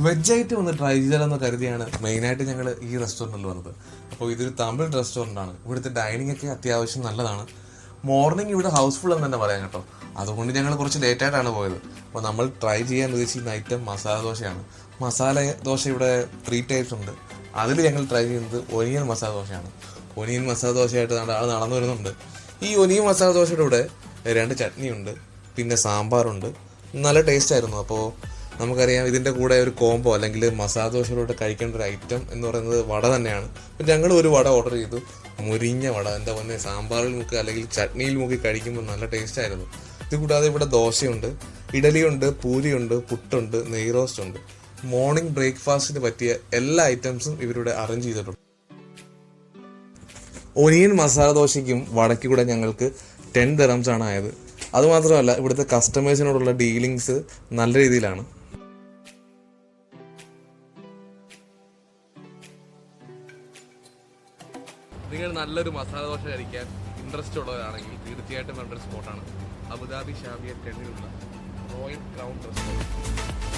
Veg ഒന്ന് try ചെയ്താലെന്ന് കരുതിയാണ് മെയിനായിട്ട് ഞങ്ങൾ ഈ റെസ്റ്റോറൻറ്റിൽ വന്നത്. അപ്പോൾ ഇതൊരു തമിഴ് റെസ്റ്റോറൻ്റ് ആണ്. ഇവിടുത്തെ ഡൈനിങ് ഒക്കെ അത്യാവശ്യം നല്ലതാണ്. മോർണിംഗ് ഇവിടെ ഹൗസ്ഫുൾ എന്ന് തന്നെ പറയാം കേട്ടോ. അതുകൊണ്ട് ഞങ്ങൾ കുറച്ച് ലേറ്റായിട്ടാണ് പോയത്. അപ്പോൾ നമ്മൾ ട്രൈ ചെയ്യാൻ ഉദ്ദേശിക്കുന്ന ഐറ്റം മസാല ദോശയാണ്. മസാല ദോശ ഇവിടെ 3 ടൈപ്സ് ഉണ്ട്. അതിൽ ഞങ്ങൾ ട്രൈ ചെയ്യുന്നത് ഒനിയൻ മസാല ദോശയാണ്. ഒനിയൻ മസാല ദോശയായിട്ട് ആൾ നടന്നു വരുന്നുണ്ട്. ഈ ഒനിയൻ മസാല ദോശയുടെ കൂടെ 2 ചട്നിയുണ്ട്, പിന്നെ സാമ്പാറുണ്ട്. നല്ല ടേസ്റ്റ് ആയിരുന്നു. അപ്പോൾ നമുക്കറിയാം ഇതിൻ്റെ കൂടെ ഒരു കോംബോ അല്ലെങ്കിൽ മസാല ദോശയിലൂടെ കഴിക്കേണ്ട ഒരു ഐറ്റം എന്ന് പറയുന്നത് വട തന്നെയാണ്. അപ്പം ഞങ്ങൾ ഒരു വട ഓർഡർ ചെയ്തു. മുരിഞ്ഞ വട, എന്താ പറഞ്ഞാൽ സാമ്പാറിൽ മുക്കി അല്ലെങ്കിൽ ചട്നിയിൽ മുക്കി കഴിക്കുമ്പോൾ നല്ല ടേസ്റ്റ് ആയിരുന്നു. ഇത് കൂടാതെ ഇവിടെ ദോശയുണ്ട്, ഇഡലിയുണ്ട്, പൂരിയുണ്ട്, പുട്ടുണ്ട്, നെയ് റോസ്റ്റ് ഉണ്ട്. മോർണിംഗ് ബ്രേക്ക്ഫാസ്റ്റിന് പറ്റിയ എല്ലാ ഐറ്റംസും ഇവരുടെ അറേഞ്ച് ചെയ്തിട്ടുണ്ട്. ഒനിയൻ മസാല ദോശയ്ക്കും വടയ്ക്കും കൂടെ ഞങ്ങൾക്ക് 10 dirhams ആണ് ആയത്. അതുമാത്രമല്ല ഇവിടുത്തെ കസ്റ്റമേഴ്സിനോടുള്ള ഡീലിങ്സ് നല്ല രീതിയിലാണ്. നിങ്ങൾ നല്ലൊരു മസാല ദോശ കഴിക്കാൻ ഇൻട്രസ്റ്റ് ഉള്ളവരാണെങ്കിൽ തീർച്ചയായിട്ടും നല്ലൊരു സ്പോട്ടാണ് അബുദാബി ഷാബിയ കെണ്ണിലുള്ള റോയൽ ക്രൗൺ റെസ്റ്റോറൻറ്റ്.